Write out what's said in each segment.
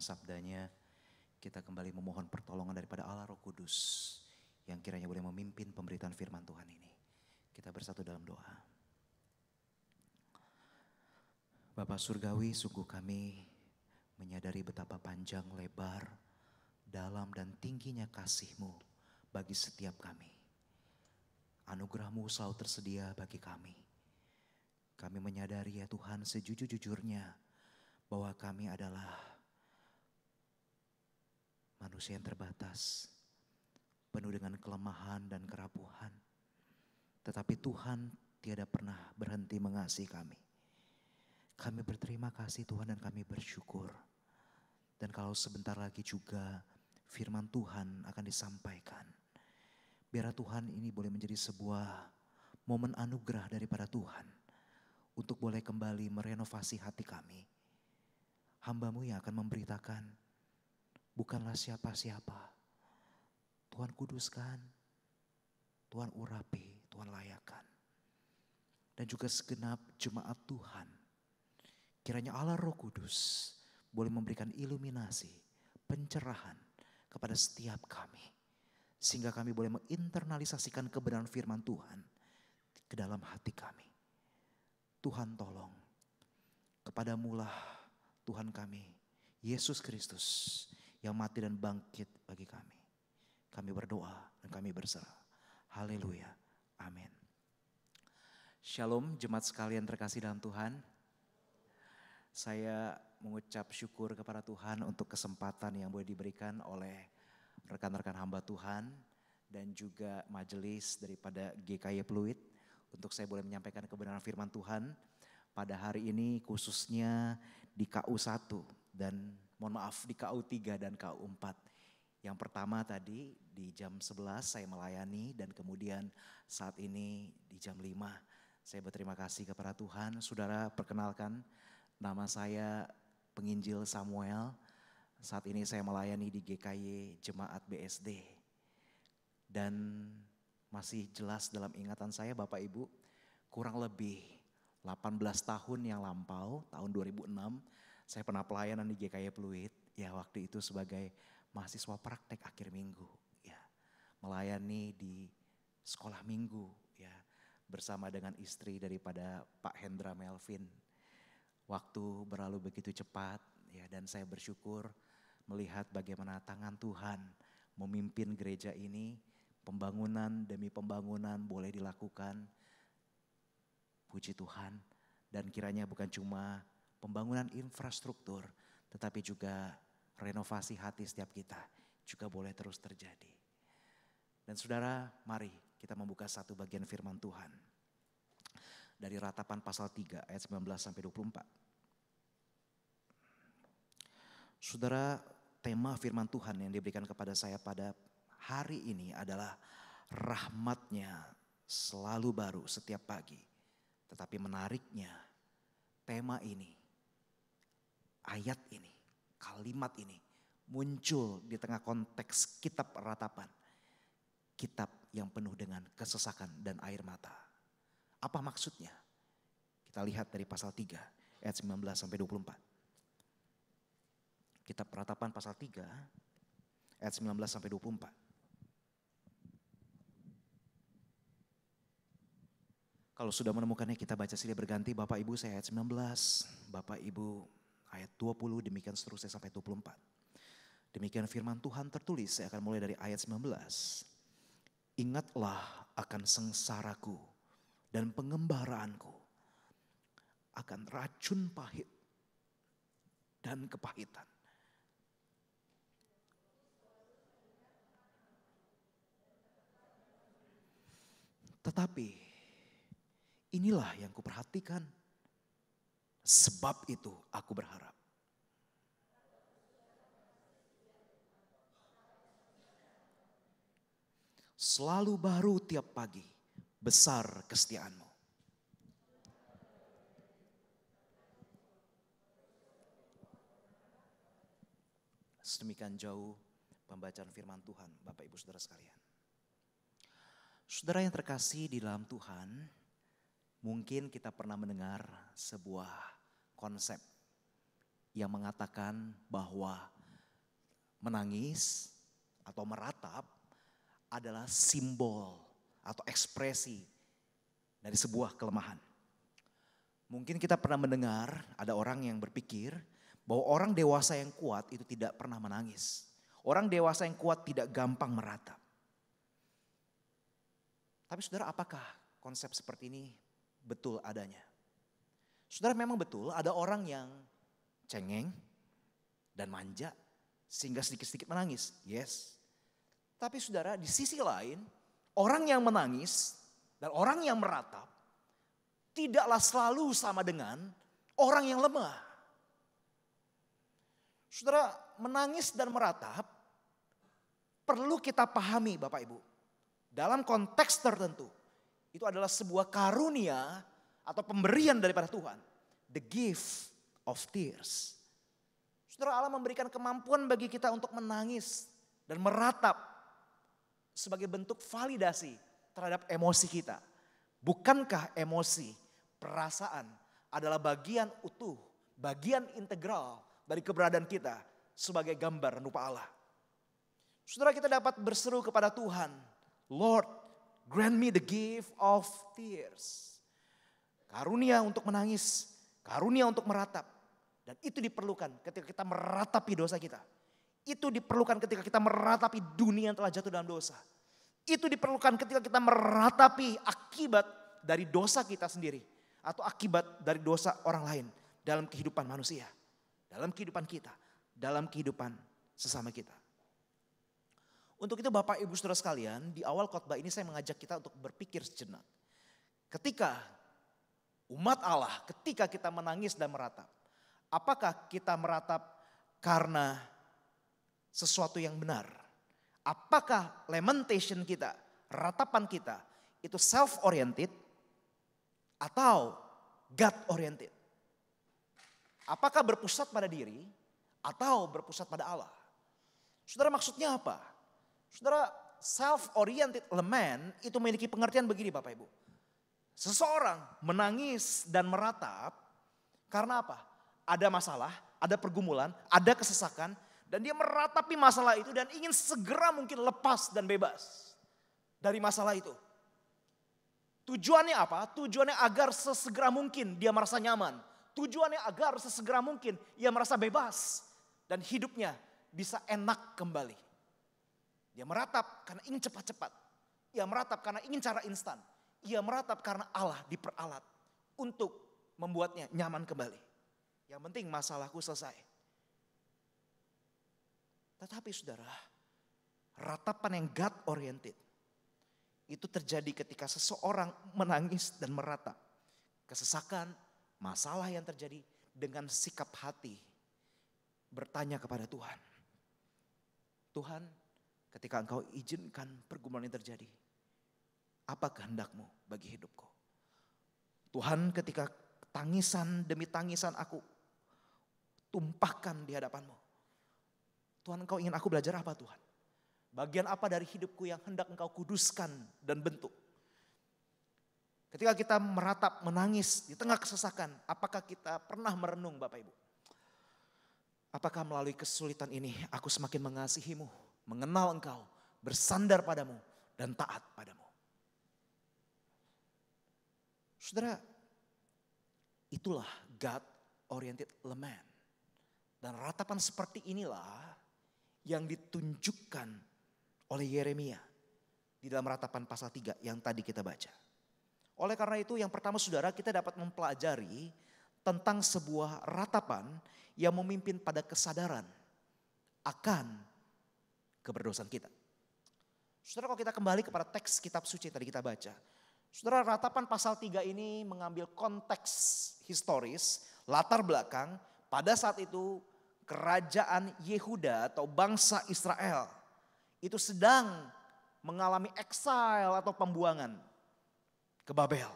sabdanya, kita kembali memohon pertolongan daripada Allah Roh Kudus yang kiranya boleh memimpin pemberitaan firman Tuhan ini. Kita bersatu dalam doa. Bapa Surgawi, sungguh kami menyadari betapa panjang, lebar, dalam dan tingginya kasih-Mu bagi setiap kami. Anugerah-Mu selalu tersedia bagi kami. Kami menyadari ya Tuhan sejujur-jujurnya bahwa kami adalah manusia yang terbatas, penuh dengan kelemahan dan kerapuhan. Tetapi Tuhan tiada pernah berhenti mengasihi kami. Kami berterima kasih Tuhan dan kami bersyukur. Dan kalau sebentar lagi juga firman Tuhan akan disampaikan. Biar Tuhan ini boleh menjadi sebuah momen anugerah daripada Tuhan. Untuk boleh kembali merenovasi hati kami. Hamba-Mu yang akan memberitakan, bukanlah siapa-siapa. Tuhan kuduskan, Tuhan urapi, Tuhan layakan. Dan juga segenap jemaat Tuhan. Kiranya Allah Roh Kudus boleh memberikan iluminasi, pencerahan kepada setiap kami. Sehingga kami boleh menginternalisasikan kebenaran firman Tuhan ke dalam hati kami. Tuhan tolong, kepadamu-lah Tuhan kami, Yesus Kristus yang mati dan bangkit bagi kami. Kami berdoa dan kami berserah. Haleluya. Amin. Shalom jemaat sekalian terkasih dalam Tuhan. Saya mengucap syukur kepada Tuhan untuk kesempatan yang boleh diberikan oleh rekan-rekan hamba Tuhan dan juga majelis daripada GKY Pluit untuk saya boleh menyampaikan kebenaran firman Tuhan pada hari ini khususnya di KU1 dan mohon maaf di KU3 dan KU4. Yang pertama tadi di jam 11 saya melayani dan kemudian saat ini di jam 5 saya berterima kasih kepada Tuhan. Saudara, perkenalkan nama saya Penginjil Samuel. Saat ini saya melayani di GKY Jemaat BSD. Dan masih jelas dalam ingatan saya Bapak Ibu, kurang lebih 18 tahun yang lampau, tahun 2006, saya pernah pelayanan di GKY Pluit. Ya waktu itu sebagai mahasiswa praktek akhir minggu. Ya, melayani di sekolah minggu ya bersama dengan istri daripada Pak Hendra Melvin. Waktu berlalu begitu cepat ya dan saya bersyukur melihat bagaimana tangan Tuhan memimpin gereja ini. Pembangunan demi pembangunan boleh dilakukan, puji Tuhan. Dan kiranya bukan cuma pembangunan infrastruktur, tetapi juga renovasi hati setiap kita juga boleh terus terjadi. Dan saudara, mari kita membuka satu bagian firman Tuhan. Dari Ratapan pasal 3 ayat 19 sampai 24. Saudara, tema firman Tuhan yang diberikan kepada saya pada hari ini adalah rahmat-Nya selalu baru setiap pagi. Tetapi menariknya tema ini, ayat ini, kalimat ini muncul di tengah konteks kitab Ratapan. Kitab yang penuh dengan kesesakan dan air mata. Apa maksudnya? Kita lihat dari pasal 3 ayat 19 sampai 24. Kitab Ratapan pasal 3 ayat 19 sampai 24. Kalau sudah menemukannya kita baca silih berganti. Bapak Ibu saya ayat 19, Bapak Ibu ayat 20, demikian seterusnya sampai 24. Demikian firman Tuhan tertulis, saya akan mulai dari ayat 19. Ingatlah akan sengsaraku dan pengembaraanku, akan racun pahit dan kepahitan. Tetapi inilah yang kuperhatikan, sebab itu aku berharap. Selalu baru tiap pagi, besar kesetiaan-Mu. Sedemikian jauh pembacaan firman Tuhan, Bapak Ibu Saudara sekalian. Saudara yang terkasih di dalam Tuhan, mungkin kita pernah mendengar sebuah konsep yang mengatakan bahwa menangis atau meratap adalah simbol atau ekspresi dari sebuah kelemahan. Mungkin kita pernah mendengar ada orang yang berpikir bahwa orang dewasa yang kuat itu tidak pernah menangis. Orang dewasa yang kuat tidak gampang meratap. Tapi saudara, apakah konsep seperti ini betul adanya? Saudara, memang betul ada orang yang cengeng dan manja sehingga sedikit-sedikit menangis. Yes. Tapi saudara, di sisi lain orang yang menangis dan orang yang meratap tidaklah selalu sama dengan orang yang lemah. Saudara, menangis dan meratap perlu kita pahami Bapak Ibu. Dalam konteks tertentu, itu adalah sebuah karunia atau pemberian daripada Tuhan. The gift of tears. Saudara, Allah memberikan kemampuan bagi kita untuk menangis dan meratap sebagai bentuk validasi terhadap emosi kita. Bukankah emosi, perasaan adalah bagian utuh, bagian integral dari keberadaan kita sebagai gambar rupa Allah. Saudara, kita dapat berseru kepada Tuhan, Lord, grant me the gift of tears. Karunia untuk menangis, karunia untuk meratap. Dan itu diperlukan ketika kita meratapi dosa kita. Itu diperlukan ketika kita meratapi dunia yang telah jatuh dalam dosa. Itu diperlukan ketika kita meratapi akibat dari dosa kita sendiri. Atau akibat dari dosa orang lain dalam kehidupan manusia. Dalam kehidupan kita. Dalam kehidupan sesama kita. Untuk itu Bapak Ibu Saudara sekalian, di awal khotbah ini saya mengajak kita untuk berpikir sejenak. Ketika umat Allah, ketika kita menangis dan meratap. Apakah kita meratap karena sesuatu yang benar? Apakah lamentation kita, ratapan kita itu self-oriented atau God-oriented? Apakah berpusat pada diri atau berpusat pada Allah? Saudara, maksudnya apa? Saudara, self-oriented lament itu memiliki pengertian begini Bapak Ibu. Seseorang menangis dan meratap karena apa? Ada masalah, ada pergumulan, ada kesesakan. Dan dia meratapi masalah itu dan ingin segera mungkin lepas dan bebas dari masalah itu. Tujuannya apa? Tujuannya agar sesegera mungkin dia merasa nyaman. Tujuannya agar sesegera mungkin ia merasa bebas. Dan hidupnya bisa enak kembali. Dia meratap karena ingin cepat-cepat. Ia meratap karena ingin cara instan. Ia meratap karena Allah diperalat untuk membuatnya nyaman kembali. Yang penting masalahku selesai. Tetapi saudara, ratapan yang God oriented itu terjadi ketika seseorang menangis dan meratap. Kesesakan, masalah yang terjadi dengan sikap hati bertanya kepada Tuhan. Tuhan, ketika Engkau izinkan pergumulan ini terjadi, apa kehendak-Mu bagi hidupku? Tuhan, ketika tangisan demi tangisan aku tumpahkan di hadapan-Mu. Tuhan, Engkau ingin aku belajar apa Tuhan? Bagian apa dari hidupku yang hendak Engkau kuduskan dan bentuk? Ketika kita meratap, menangis di tengah kesesakan, apakah kita pernah merenung Bapak Ibu? Apakah melalui kesulitan ini aku semakin mengasihi-Mu, mengenal Engkau, bersandar padamu dan taat padamu? Saudara, itulah God oriented lament. Dan ratapan seperti inilah yang ditunjukkan oleh Yeremia di dalam ratapan pasal 3 yang tadi kita baca. Oleh karena itu yang pertama saudara, kita dapat mempelajari tentang sebuah ratapan yang memimpin pada kesadaran akan keberdosaan kita. Saudara, kalau kita kembali kepada teks kitab suci tadi kita baca. Saudara, ratapan pasal 3 ini mengambil konteks historis, latar belakang pada saat itu kerajaan Yehuda atau bangsa Israel itu sedang mengalami exile atau pembuangan ke Babel.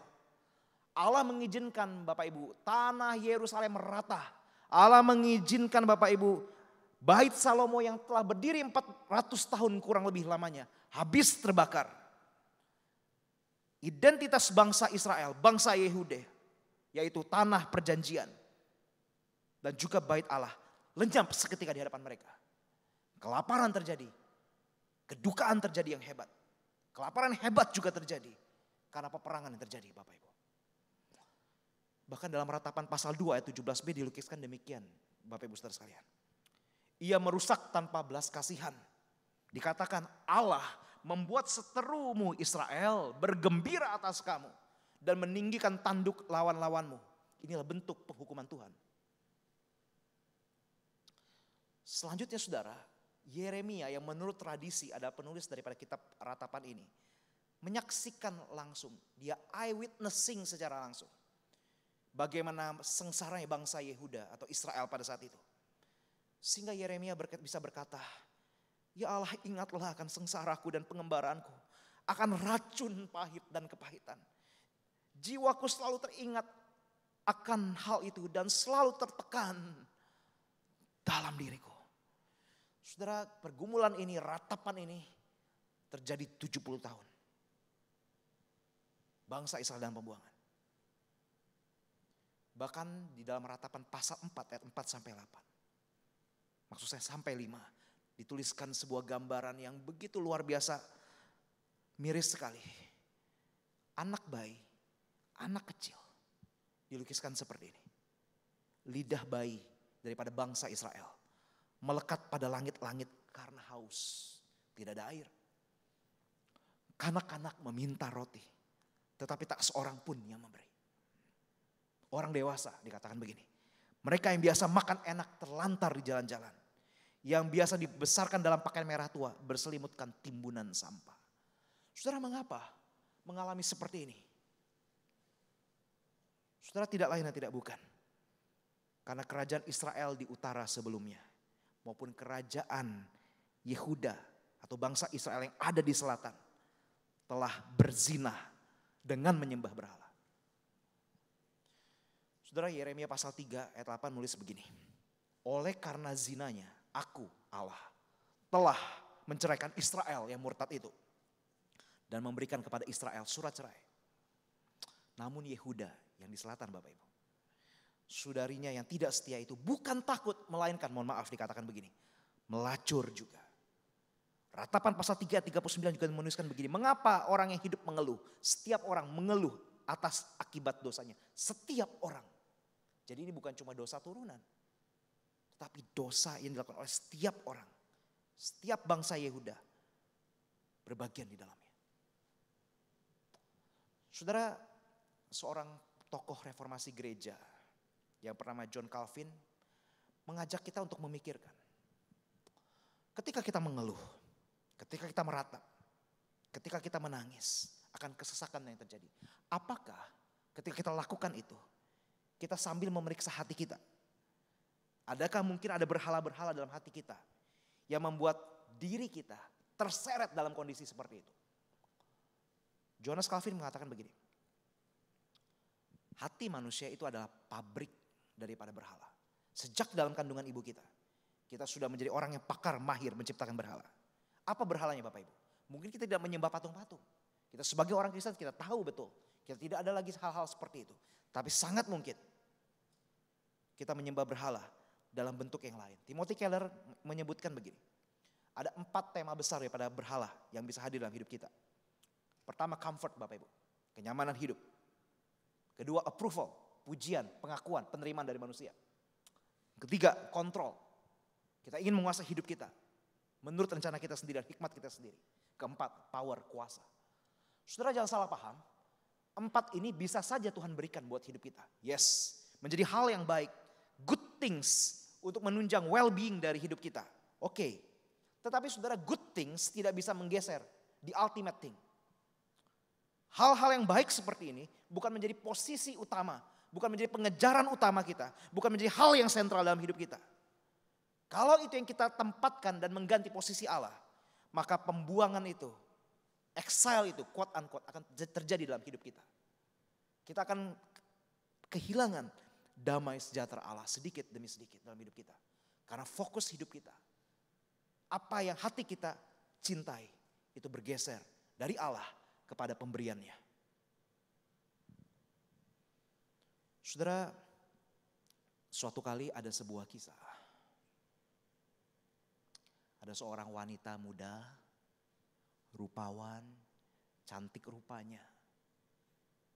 Allah mengizinkan Bapak Ibu tanah Yerusalem merata. Allah mengizinkan Bapak Ibu bait Salomo yang telah berdiri 400 tahun kurang lebih lamanya habis terbakar. Identitas bangsa Israel, bangsa Yehuda, yaitu tanah perjanjian. dan juga bait Allah lenyap seketika di hadapan mereka. Kelaparan terjadi, kedukaan terjadi yang hebat. Kelaparan hebat juga terjadi karena peperangan yang terjadi, Bapak Ibu. Bahkan dalam Ratapan pasal 2 ayat 17b dilukiskan demikian, Bapak Ibu Saudara sekalian. Ia merusak tanpa belas kasihan. Dikatakan Allah membuat seterumu Israel bergembira atas kamu dan meninggikan tanduk lawan-lawanmu. Inilah bentuk penghukuman Tuhan. Selanjutnya saudara, Yeremia yang menurut tradisi adalah penulis daripada kitab Ratapan ini, menyaksikan langsung, dia eyewitnessing secara langsung bagaimana sengsaranya bangsa Yehuda atau Israel pada saat itu. Sehingga Yeremia bisa berkata, ya Allah, ingatlah akan sengsaraku dan pengembaraanku, akan racun pahit dan kepahitan. Jiwaku selalu teringat akan hal itu dan selalu tertekan dalam diriku. Saudara, pergumulan ini, ratapan ini terjadi 70 tahun. Bangsa Israel dalam pembuangan. Bahkan di dalam Ratapan pasal 4 ayat 4 sampai 8. Maksud saya sampai 5. Dituliskan sebuah gambaran yang begitu luar biasa, miris sekali. Anak bayi, anak kecil dilukiskan seperti ini. Lidah bayi daripada bangsa Israel melekat pada langit-langit karena haus, tidak ada air. Kanak-kanak meminta roti, tetapi tak seorang pun yang memberi. Orang dewasa dikatakan begini, mereka yang biasa makan enak terlantar di jalan-jalan, yang biasa dibesarkan dalam pakaian merah tua berselimutkan timbunan sampah. Saudara, mengapa mengalami seperti ini? Saudara, tidak lain dan tidak bukan karena kerajaan Israel di utara sebelumnya maupun kerajaan Yehuda atau bangsa Israel yang ada di selatan telah berzinah dengan menyembah berhala. Saudara, Yeremia pasal 3 ayat 8 nulis begini. Oleh karena zinanya, aku Allah telah menceraikan Israel yang murtad itu dan memberikan kepada Israel surat cerai. Namun Yehuda yang di selatan, Bapak Ibu, saudarinya yang tidak setia itu bukan takut, melainkan, mohon maaf dikatakan begini, melacur juga. Ratapan pasal 3 ayat 39 juga menuliskan begini. Mengapa orang yang hidup mengeluh? Setiap orang mengeluh atas akibat dosanya. Setiap orang. Jadi ini bukan cuma dosa turunan, tetapi dosa yang dilakukan oleh setiap orang. Setiap bangsa Yehuda berbagian di dalamnya. Saudara, seorang tokoh reformasi gereja yang bernama John Calvin mengajak kita untuk memikirkan. Ketika kita mengeluh, ketika kita meratap, ketika kita menangis akan kesesakan yang terjadi. Apakah ketika kita lakukan itu, kita sambil memeriksa hati kita? Adakah mungkin ada berhala-berhala dalam hati kita yang membuat diri kita terseret dalam kondisi seperti itu? Johannes Calvin mengatakan begini. Hati manusia itu adalah pabrik daripada berhala. Sejak dalam kandungan ibu kita sudah menjadi orang yang pakar, mahir menciptakan berhala. Apa berhalanya Bapak Ibu? Mungkin kita tidak menyembah patung-patung. Kita sebagai orang Kristen kita tahu betul. Kita tidak ada lagi hal-hal seperti itu. Tapi sangat mungkin kita menyembah berhala dalam bentuk yang lain. Timothy Keller menyebutkan begini. Ada 4 tema besar daripada berhala yang bisa hadir dalam hidup kita. Pertama, comfort Bapak Ibu. Kenyamanan hidup. Kedua, approval. Pujian, pengakuan, penerimaan dari manusia. Ketiga, kontrol. Kita ingin menguasai hidup kita menurut rencana kita sendiri dan hikmat kita sendiri. Keempat, power, kuasa. Saudara, jangan salah paham. 4 ini bisa saja Tuhan berikan buat hidup kita. Yes, menjadi hal yang baik. Good things untuk menunjang well-being dari hidup kita. Oke. Tetapi saudara, good things tidak bisa menggeser the ultimate thing. Hal-hal yang baik seperti ini bukan menjadi posisi utama. Bukan menjadi pengejaran utama kita. Bukan menjadi hal yang sentral dalam hidup kita. Kalau itu yang kita tempatkan dan mengganti posisi Allah, maka pembuangan itu, exile itu, quote unquote, akan terjadi dalam hidup kita. Kita akan kehilangan damai sejahtera Allah sedikit demi sedikit dalam hidup kita. Karena fokus hidup kita, apa yang hati kita cintai, itu bergeser dari Allah kepada pemberiannya. Saudara, Suatu kali ada sebuah kisah. Ada seorang wanita muda, rupawan, cantik rupanya,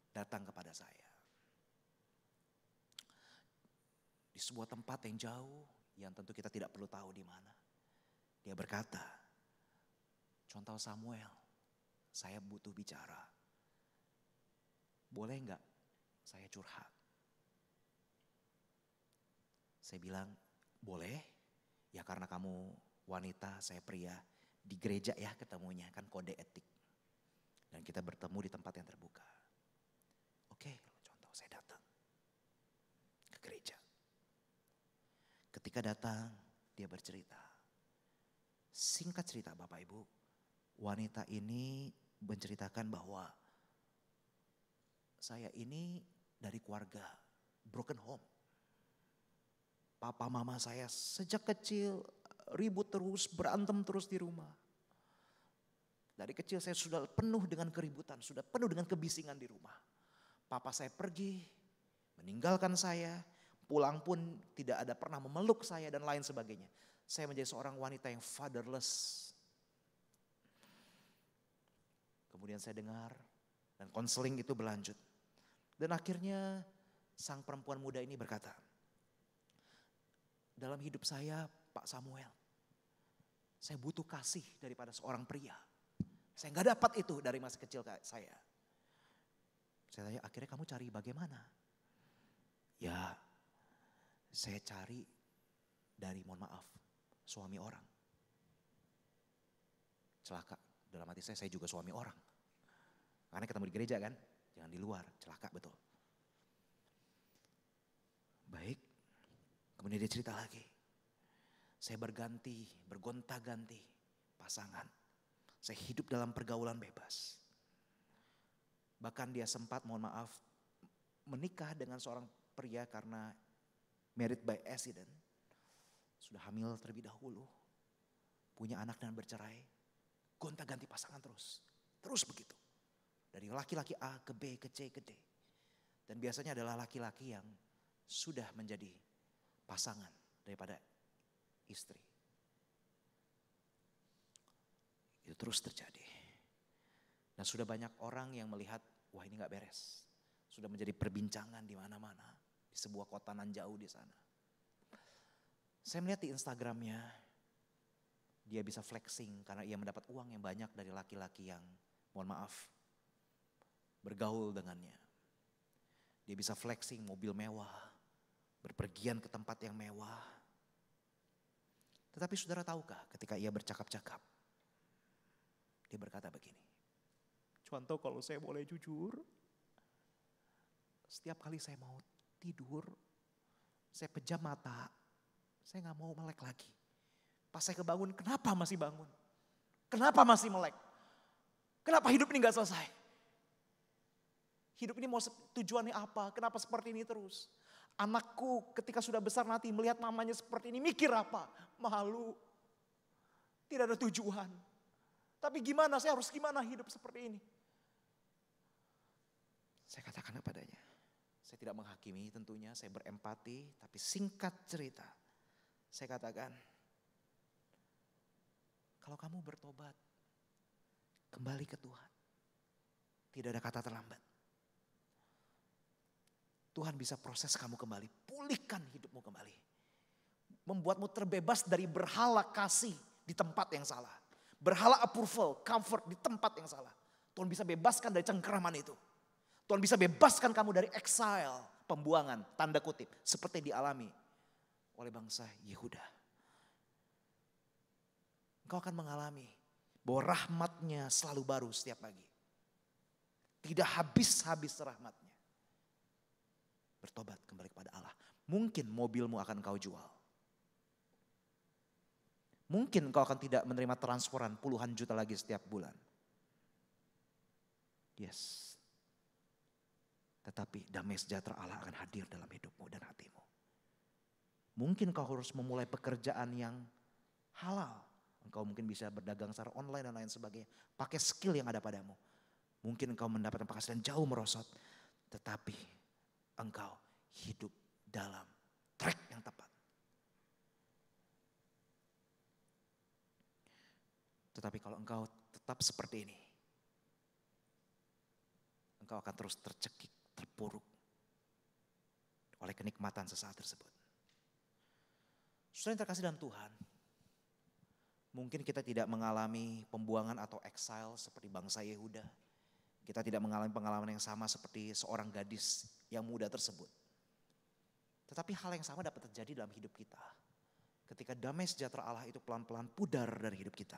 datang kepada saya. Di sebuah tempat yang jauh, yang tentu kita tidak perlu tahu di mana. Dia berkata, "Contoh Samuel, saya butuh bicara. Boleh enggak saya curhat?" Saya bilang, "Boleh, ya karena kamu wanita, saya pria. Di gereja ya ketemunya, kan kode etik. Dan kita bertemu di tempat yang terbuka." Oke, contoh saya datang ke gereja. Ketika datang, dia bercerita. Singkat cerita Bapak Ibu, wanita ini menceritakan bahwa saya ini dari keluarga broken home. Papa mama saya sejak kecil ribut terus, berantem terus di rumah. Dari kecil saya sudah penuh dengan keributan, sudah penuh dengan kebisingan di rumah. Papa saya pergi, meninggalkan saya, pulang pun tidak ada pernah memeluk saya dan lain sebagainya. Saya menjadi seorang wanita yang fatherless. Kemudian saya dengar dan konseling itu berlanjut. Dan akhirnya sang perempuan muda ini berkata, "Dalam hidup saya Pak Samuel, saya butuh kasih daripada seorang pria. Saya gak dapat itu dari masa kecil saya." Saya tanya, "Akhirnya kamu cari bagaimana?" "Ya, saya cari dari, mohon maaf, suami orang." Celaka, dalam hati saya juga suami orang. Karena ketemu di gereja kan, jangan di luar, celaka betul. Baik, kemudian dia cerita lagi. Saya bergonta-ganti pasangan. Saya hidup dalam pergaulan bebas. Bahkan dia sempat, mohon maaf, menikah dengan seorang pria karena married by accident. Sudah hamil terlebih dahulu. Punya anak dan bercerai. Gonta-ganti pasangan terus. Terus begitu. Dari laki-laki A ke B ke C ke D. Dan biasanya adalah laki-laki yang sudah menjadi pasangan daripada istri. Itu terus terjadi. Dan sudah banyak orang yang melihat, wah ini gak beres. Sudah menjadi perbincangan di mana-mana. Di sebuah kota nan jauh di sana. Saya melihat di Instagramnya, dia bisa flexing karena ia mendapat uang yang banyak dari laki-laki yang, mohon maaf, bergaul dengannya. Dia bisa flexing mobil mewah, berpergian ke tempat yang mewah. Tetapi saudara tahukah ketika ia bercakap-cakap, dia berkata begini, "Contoh kalau saya boleh jujur, setiap kali saya mau tidur, saya pejam mata, saya gak mau melek lagi. Pas saya kebangun, kenapa masih bangun? Kenapa masih melek? Kenapa hidup ini gak selesai? Hidup ini mau tujuannya apa? Kenapa seperti ini terus? Anakku ketika sudah besar nanti melihat mamanya seperti ini, mikir apa? Malu. Tidak ada tujuan. Tapi gimana, saya harus gimana hidup seperti ini?" Saya katakan kepadanya, saya tidak menghakimi tentunya, saya berempati, tapi singkat cerita, saya katakan, kalau kamu bertobat, kembali ke Tuhan. Tidak ada kata terlambat. Tuhan bisa proses kamu kembali, pulihkan hidupmu kembali. Membuatmu terbebas dari berhala kasih di tempat yang salah. Berhala approval, comfort di tempat yang salah. Tuhan bisa bebaskan dari cengkeraman itu. Tuhan bisa bebaskan kamu dari exile, pembuangan, tanda kutip. Seperti dialami oleh bangsa Yehuda. Engkau akan mengalami bahwa rahmatnya selalu baru setiap pagi. Tidak habis-habis rahmatnya. Bertobat kembali kepada Allah. Mungkin mobilmu akan kau jual. Mungkin kau akan tidak menerima transferan puluhan juta lagi setiap bulan. Yes. Tetapi damai sejahtera Allah akan hadir dalam hidupmu dan hatimu. Mungkin kau harus memulai pekerjaan yang halal. Engkau mungkin bisa berdagang secara online dan lain sebagainya. Pakai skill yang ada padamu. Mungkin engkau mendapatkan penghasilan jauh merosot. Tetapi engkau hidup dalam track Tetapi kalau engkau tetap seperti ini, engkau akan terus tercekik, terpuruk oleh kenikmatan sesaat tersebut. Saudara yang terkasih dalam Tuhan, mungkin kita tidak mengalami pembuangan atau exile seperti bangsa Yehuda. Kita tidak mengalami pengalaman yang sama seperti seorang gadis yang muda tersebut. Tetapi hal yang sama dapat terjadi dalam hidup kita. Ketika damai sejahtera Allah itu pelan-pelan pudar dari hidup kita.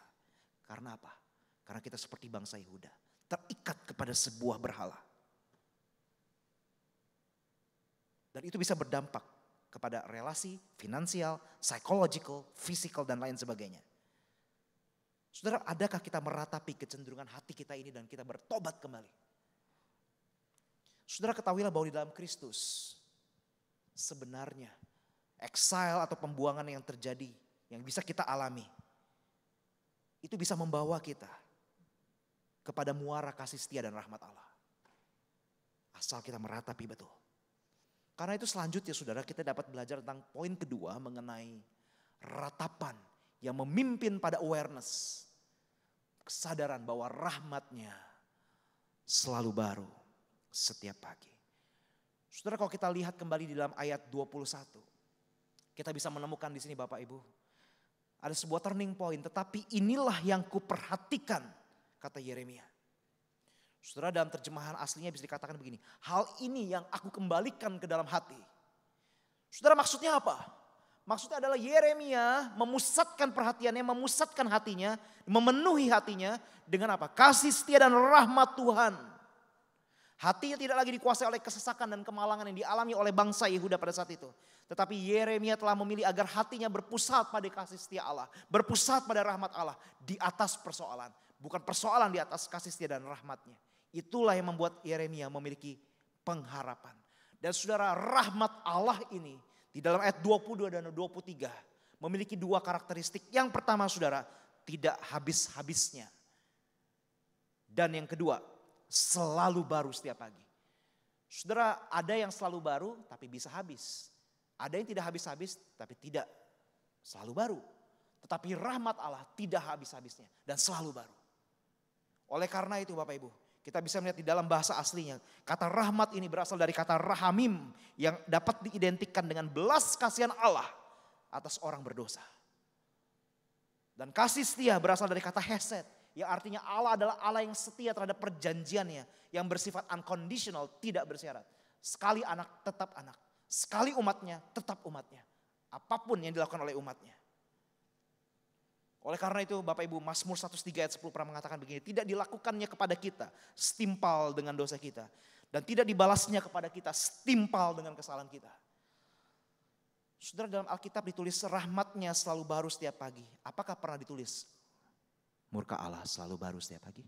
Karena apa? Karena kita seperti bangsa Yehuda, terikat kepada sebuah berhala. Dan itu bisa berdampak kepada relasi, finansial, psychological, physical, dan lain sebagainya. Saudara, adakah kita meratapi kecenderungan hati kita ini dan kita bertobat kembali? Saudara, ketahuilah bahwa di dalam Kristus, sebenarnya exile atau pembuangan yang terjadi, yang bisa kita alami, itu bisa membawa kita kepada muara kasih setia dan rahmat Allah. Asal kita meratapi betul. Karena itu selanjutnya saudara, kita dapat belajar tentang poin kedua mengenai ratapan yang memimpin pada awareness. Kesadaran bahwa rahmatnya selalu baru setiap pagi. Saudara, kalau kita lihat kembali di dalam ayat 21. Kita bisa menemukan di sini Bapak Ibu. Ada sebuah turning point, tetapi inilah yang kuperhatikan, kata Yeremia. Saudara, dalam terjemahan aslinya bisa dikatakan begini. Hal ini yang aku kembalikan ke dalam hati. Saudara, maksudnya apa? Maksudnya adalah Yeremia memusatkan perhatiannya, memusatkan hatinya, memenuhi hatinya dengan apa? Kasih setia dan rahmat Tuhan. Hatinya tidak lagi dikuasai oleh kesesakan dan kemalangan yang dialami oleh bangsa Yehuda pada saat itu. Tetapi Yeremia telah memilih agar hatinya berpusat pada kasih setia Allah. Berpusat pada rahmat Allah di atas persoalan. Bukan persoalan di atas kasih setia dan rahmatnya. Itulah yang membuat Yeremia memiliki pengharapan. Dan saudara, rahmat Allah ini di dalam ayat 22 dan 23 memiliki dua karakteristik. Yang pertama saudara, tidak habis-habisnya. Dan yang kedua, selalu baru setiap pagi. Saudara, ada yang selalu baru tapi bisa habis. Ada yang tidak habis-habis tapi tidak selalu baru. Tetapi rahmat Allah tidak habis-habisnya dan selalu baru. Oleh karena itu Bapak Ibu, kita bisa melihat di dalam bahasa aslinya. Kata rahmat ini berasal dari kata rahamim yang dapat diidentikan dengan belas kasihan Allah atas orang berdosa. Dan kasih setia berasal dari kata hesed. Yang artinya Allah adalah Allah yang setia terhadap perjanjiannya. Yang bersifat unconditional, tidak bersyarat. Sekali anak tetap anak. Sekali umatnya tetap umatnya. Apapun yang dilakukan oleh umatnya. Oleh karena itu Bapak Ibu, Mazmur 103 ayat 10 pernah mengatakan begini. Tidak dilakukannya kepada kita setimpal dengan dosa kita. Dan tidak dibalasnya kepada kita setimpal dengan kesalahan kita. Saudara, dalam Alkitab ditulis rahmatnya selalu baru setiap pagi. Apakah pernah ditulis murka Allah selalu baru setiap pagi?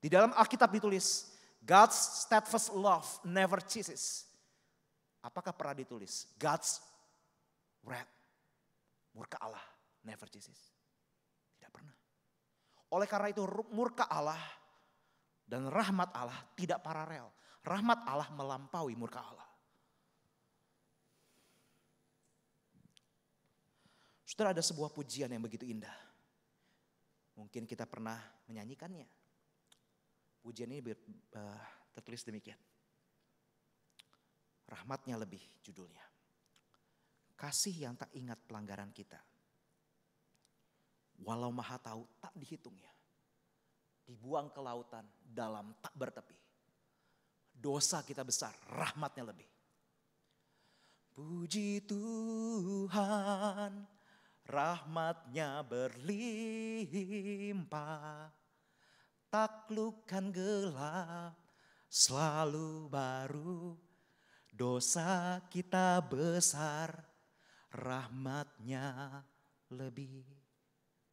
Di dalam Alkitab ditulis God's steadfast love never ceases. Apakah pernah ditulis God's wrath, murka Allah never ceases? Tidak pernah. Oleh karena itu murka Allah dan rahmat Allah tidak paralel. Rahmat Allah melampaui murka Allah. Saudara, ada sebuah pujian yang begitu indah. Mungkin kita pernah menyanyikannya. Pujian ini tertulis demikian. Rahmatnya lebih judulnya. Kasih yang tak ingat pelanggaran kita. Walau maha tahu tak dihitungnya. Dibuang ke lautan dalam tak bertepi. Dosa kita besar, rahmatnya lebih. Puji Tuhan, rahmatnya berlimpah. Taklukkan gelap selalu baru. Dosa kita besar, rahmatnya lebih.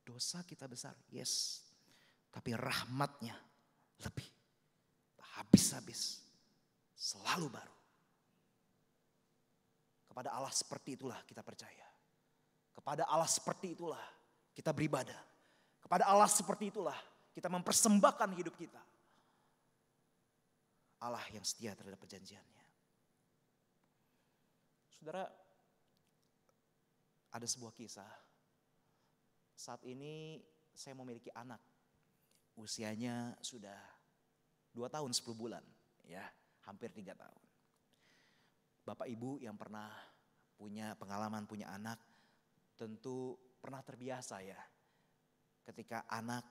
Dosa kita besar, yes. Tapi rahmatnya lebih. Habis-habis, selalu baru. Kepada Allah seperti itulah kita percaya. Kepada Allah seperti itulah kita beribadah. Kepada Allah seperti itulah kita mempersembahkan hidup kita. Allah yang setia terhadap perjanjiannya. Saudara, ada sebuah kisah saat ini saya memiliki anak. Usianya sudah 2 tahun 10 bulan, ya, hampir 3 tahun. Bapak Ibu yang pernah punya pengalaman punya anak tentu pernah terbiasa ya ketika anak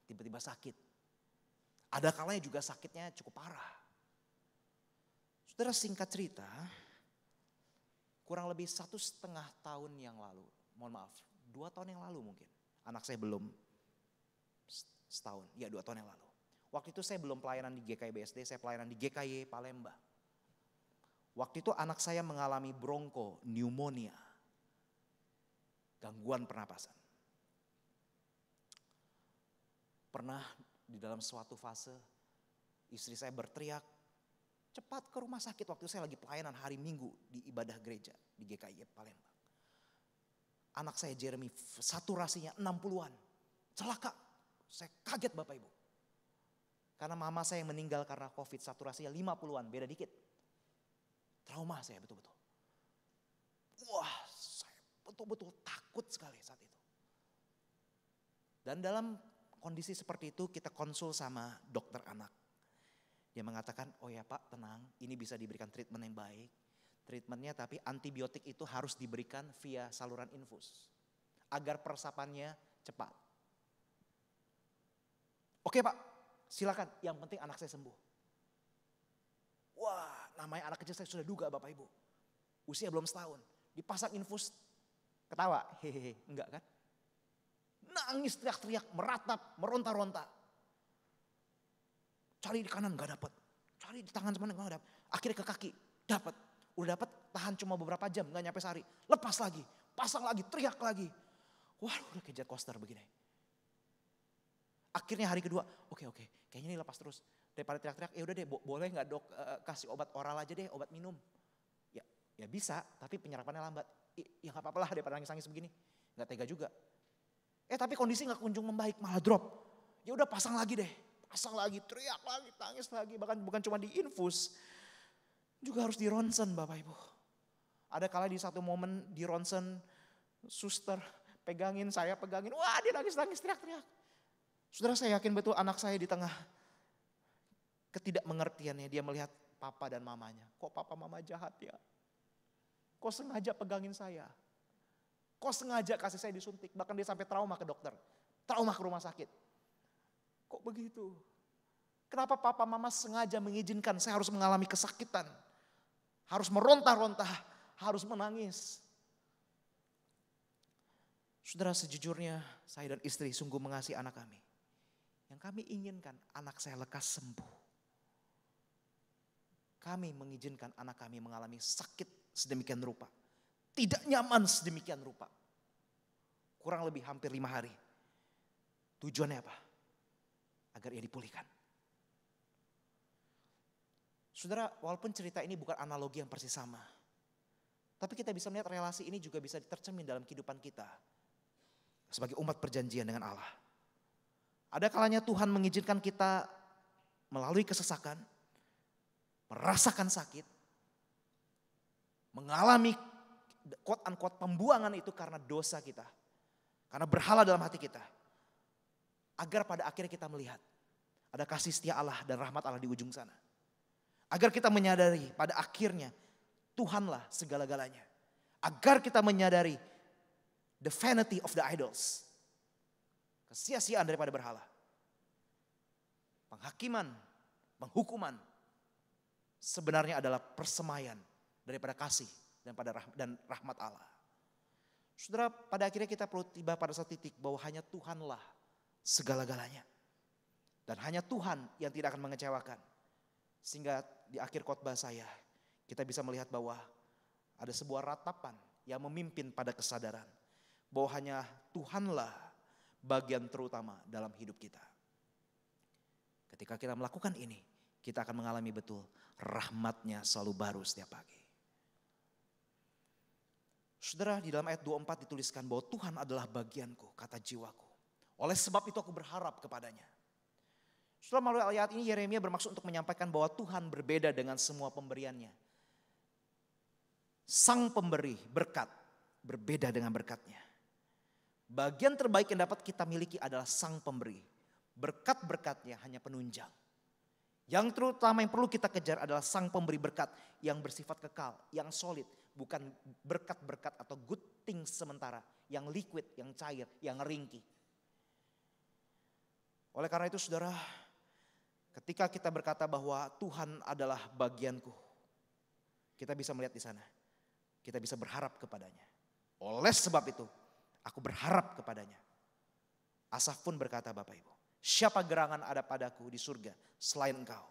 tiba-tiba sakit. Ada kalanya juga sakitnya cukup parah. Saudara, singkat cerita, kurang lebih 1,5 tahun yang lalu, mohon maaf, 2 tahun yang lalu mungkin. Anak saya belum setahun, ya 2 tahun yang lalu. Waktu itu saya belum pelayanan di GKI BSD, saya pelayanan di GKI Palembang. Waktu itu anak saya mengalami bronko, pneumonia, gangguan pernapasan. Pernah di dalam suatu fase istri saya berteriak, cepat ke rumah sakit. Waktu itu saya lagi pelayanan hari Minggu di ibadah gereja di GKI Palembang. Anak saya Jeremy saturasinya 60-an, celaka. Saya kaget Bapak Ibu. Karena mama saya yang meninggal karena COVID, saturasinya 50-an, beda dikit. Trauma saya betul-betul. Wah, saya betul-betul takut sekali saat itu. Dan dalam kondisi seperti itu kita konsul sama dokter anak. Dia mengatakan, oh ya Pak tenang, ini bisa diberikan treatment yang baik. Treatmentnya tapi antibiotik itu harus diberikan via saluran infus. Agar peresapannya cepat. Oke Pak, silakan, yang penting anak saya sembuh. Wah, namanya anak kecil saya sudah duga Bapak Ibu. Usia belum setahun, dipasang infus, ketawa, hehehe, enggak kan? Nangis teriak-teriak, meratap, meronta-ronta. Cari di kanan gak dapat, cari di tangan semuanya gak dapat. Akhirnya ke kaki, dapat. Udah dapat, tahan cuma beberapa jam, gak nyampe sehari. Lepas lagi, pasang lagi, teriak lagi. Wah, udah kayak jet coaster begini. Akhirnya hari kedua, oke, kayaknya ini lepas terus. Daripada teriak-teriak, ya udah deh, boleh nggak dok kasih obat oral aja deh, obat minum. Ya bisa, tapi penyerapannya lambat. Ya nggak apa-apa lah daripada nangis-nangis begini. Nggak tega juga. Tapi kondisi nggak kunjung membaik, malah drop. Ya udah pasang lagi deh, pasang lagi, teriak lagi, tangis lagi. Bahkan bukan cuma di infus, juga harus di ronsen Bapak Ibu. Ada kala di satu momen di ronsen, suster pegangin, saya pegangin, wah dia nangis-nangis, teriak-teriak. Saudara, saya yakin betul anak saya di tengah ketidakmengertiannya dia melihat papa dan mamanya. Kok papa mama jahat ya? Kok sengaja pegangin saya? Kok sengaja kasih saya disuntik? Bahkan dia sampai trauma ke dokter. Trauma ke rumah sakit. Kok begitu? Kenapa papa mama sengaja mengizinkan saya harus mengalami kesakitan? Harus meronta-ronta, harus menangis. Saudara, sejujurnya saya dan istri sungguh mengasihi anak kami. Yang kami inginkan anak saya lekas sembuh. Kami mengizinkan anak kami mengalami sakit sedemikian rupa. Tidak nyaman sedemikian rupa. Kurang lebih hampir 5 hari. Tujuannya apa? Agar ia dipulihkan. Saudara, walaupun cerita ini bukan analogi yang persis sama. Tapi kita bisa melihat relasi ini juga bisa tercermin dalam kehidupan kita. Sebagai umat perjanjian dengan Allah. Ada kalanya Tuhan mengizinkan kita melalui kesesakan, merasakan sakit, mengalami quote-unquote pembuangan itu karena dosa kita. Karena berhala dalam hati kita. Agar pada akhirnya kita melihat ada kasih setia Allah dan rahmat Allah di ujung sana. Agar kita menyadari pada akhirnya Tuhanlah segala-galanya. Agar kita menyadari the vanity of the idols. Kesia-siaan daripada berhala. Penghakiman, penghukuman sebenarnya adalah persemaian daripada kasih dan rahmat Allah. Saudara, pada akhirnya kita perlu tiba pada satu titik bahwa hanya Tuhanlah segala-galanya. Dan hanya Tuhan yang tidak akan mengecewakan. Sehingga di akhir khotbah saya, kita bisa melihat bahwa ada sebuah ratapan yang memimpin pada kesadaran. Bahwa hanya Tuhanlah bagian terutama dalam hidup kita. Ketika kita melakukan ini, kita akan mengalami betul rahmatnya selalu baru setiap pagi. Saudara, di dalam ayat 24 dituliskan bahwa Tuhan adalah bagianku, kata jiwaku. Oleh sebab itu aku berharap kepadanya. Saudara, melalui ayat ini Yeremia bermaksud untuk menyampaikan bahwa Tuhan berbeda dengan semua pemberiannya. Sang pemberi berkat berbeda dengan berkatnya. Bagian terbaik yang dapat kita miliki adalah Sang Pemberi. Berkat-berkatnya hanya penunjang. Yang terutama yang perlu kita kejar adalah Sang Pemberi berkat yang bersifat kekal, yang solid. Bukan berkat-berkat atau good things sementara, yang liquid, yang cair, yang ringkih. Oleh karena itu saudara, ketika kita berkata bahwa Tuhan adalah bagianku, kita bisa melihat di sana. Kita bisa berharap kepadanya. Oleh sebab itu, aku berharap kepadanya. Asaf pun berkata, Bapak Ibu, siapa gerangan ada padaku di surga selain engkau?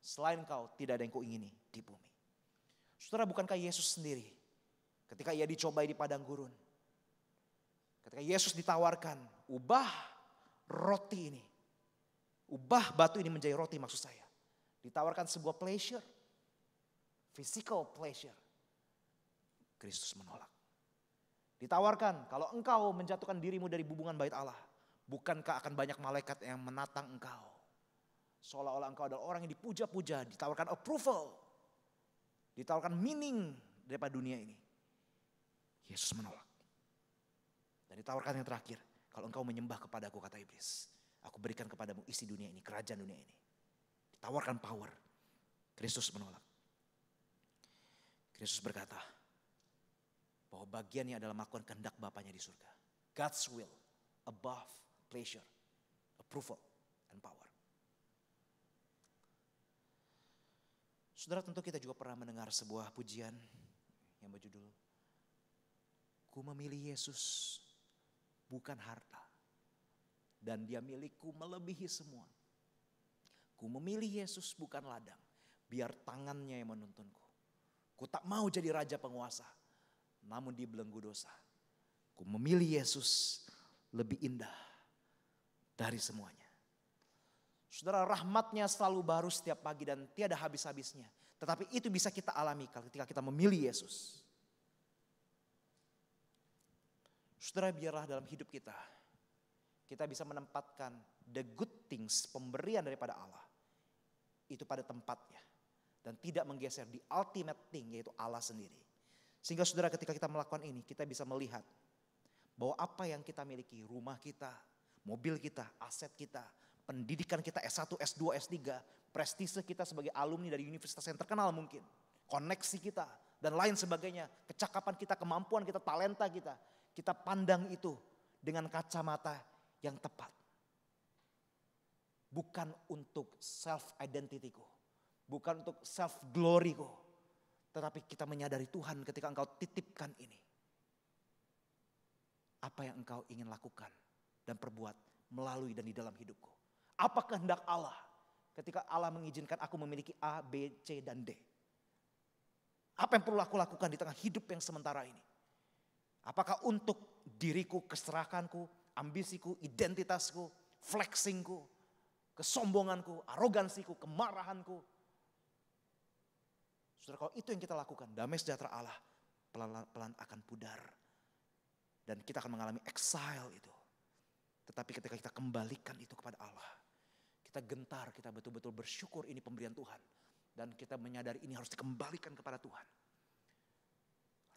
Selain engkau tidak ada yang kuingini di bumi. Saudara, bukankah Yesus sendiri ketika ia dicobai di padang gurun, ketika Yesus ditawarkan, ubah roti ini, ubah batu ini menjadi roti maksud saya. Ditawarkan sebuah pleasure, physical pleasure. Kristus menolak. Ditawarkan, kalau engkau menjatuhkan dirimu dari hubungan bait Allah, bukankah akan banyak malaikat yang menatang engkau? Seolah-olah engkau adalah orang yang dipuja-puja, ditawarkan approval, ditawarkan meaning daripada dunia ini. Yesus menolak. Dan ditawarkan yang terakhir, kalau engkau menyembah kepadaku, kata iblis, aku berikan kepadamu isi dunia ini, kerajaan dunia ini. Ditawarkan power. Kristus menolak. Kristus berkata bahwa bagiannya adalah melakukan kehendak Bapanya di surga. God's will above pleasure, approval, and power. Saudara, tentu kita juga pernah mendengar sebuah pujian yang berjudul, Ku memilih Yesus bukan harta, dan Dia milikku melebihi semua. Ku memilih Yesus bukan ladang, biar tangannya yang menuntunku. Ku tak mau jadi raja penguasa, namun dibelenggu dosa. Ku memilih Yesus lebih indah dari semuanya. Saudara, rahmatnya selalu baru setiap pagi dan tiada habis-habisnya. Tetapi itu bisa kita alami ketika kita memilih Yesus. Saudara, biarlah dalam hidup kita bisa menempatkan the good things, pemberian daripada Allah, itu pada tempatnya. Dan tidak menggeser di ultimate thing, yaitu Allah sendiri. Sehingga saudara, ketika kita melakukan ini, kita bisa melihat bahwa apa yang kita miliki, rumah kita, mobil kita, aset kita, pendidikan kita S1, S2, S3, prestise kita sebagai alumni dari universitas yang terkenal mungkin, koneksi kita, dan lain sebagainya, kecakapan kita, kemampuan kita, talenta kita pandang itu dengan kacamata yang tepat. Bukan untuk self-identity-ku, bukan untuk self-glory-ku, tetapi kita menyadari Tuhan ketika engkau titipkan ini. Apa yang engkau ingin lakukan dan perbuat melalui dan di dalam hidupku. Apa kehendak Allah ketika Allah mengizinkan aku memiliki A, B, C, dan D. Apa yang perlu aku lakukan di tengah hidup yang sementara ini. Apakah untuk diriku, keserakahanku, ambisiku, identitasku, flexingku, kesombonganku, arogansiku, kemarahanku. Saudara, kalau itu yang kita lakukan, damai sejahtera Allah pelan-pelan akan pudar. Dan kita akan mengalami exile itu. Tetapi ketika kita kembalikan itu kepada Allah, kita gentar, kita betul-betul bersyukur ini pemberian Tuhan. Dan kita menyadari ini harus dikembalikan kepada Tuhan.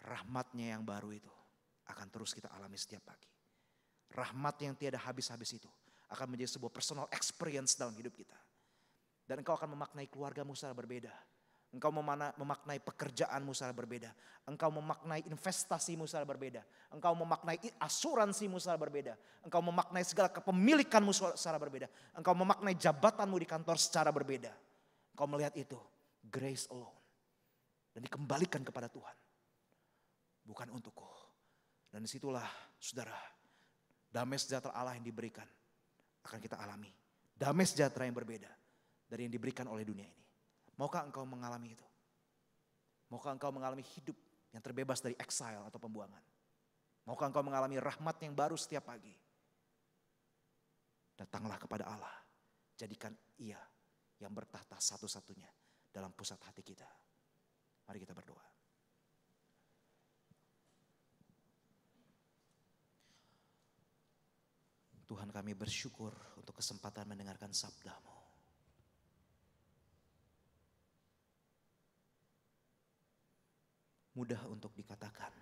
Rahmatnya yang baru itu akan terus kita alami setiap pagi. Rahmat yang tiada habis-habis itu akan menjadi sebuah personal experience dalam hidup kita. Dan engkau akan memaknai keluargamu secara berbeda. Engkau memaknai pekerjaanmu secara berbeda. Engkau memaknai investasimu secara berbeda. Engkau memaknai asuransimu secara berbeda. Engkau memaknai segala kepemilikanmu secara berbeda. Engkau memaknai jabatanmu di kantor secara berbeda. Engkau melihat itu, grace alone. Dan dikembalikan kepada Tuhan. Bukan untukku. Dan disitulah saudara, damai sejahtera Allah yang diberikan akan kita alami. Damai sejahtera yang berbeda dari yang diberikan oleh dunia ini. Maukah engkau mengalami itu? Maukah engkau mengalami hidup yang terbebas dari exile atau pembuangan? Maukah engkau mengalami rahmat yang baru setiap pagi? Datanglah kepada Allah. Jadikan Ia yang bertahta satu-satunya dalam pusat hati kita. Mari kita berdoa. Tuhan, kami bersyukur untuk kesempatan mendengarkan sabda-Mu. Mudah untuk dikatakan.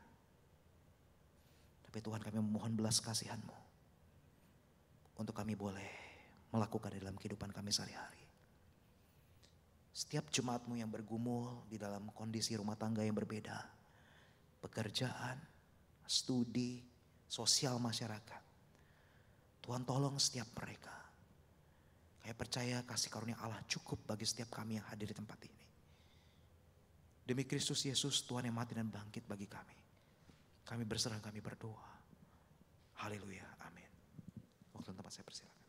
Tapi Tapi Tuhan, kami memohon belas kasihan-Mu untuk kami boleh melakukan dalam kehidupan kami sehari-hari. Setiap jemaat-Mu yang bergumul di dalam kondisi rumah tangga yang berbeda, pekerjaan, studi, sosial masyarakat. Tuhan, tolong setiap mereka. Kami percaya kasih karunia Allah cukup bagi setiap kami yang hadir di tempat ini. Demi Kristus Yesus, Tuhan yang mati dan bangkit bagi kami. Kami berserah, kami berdoa. Haleluya, amin. Waktu tempat saya persilakan.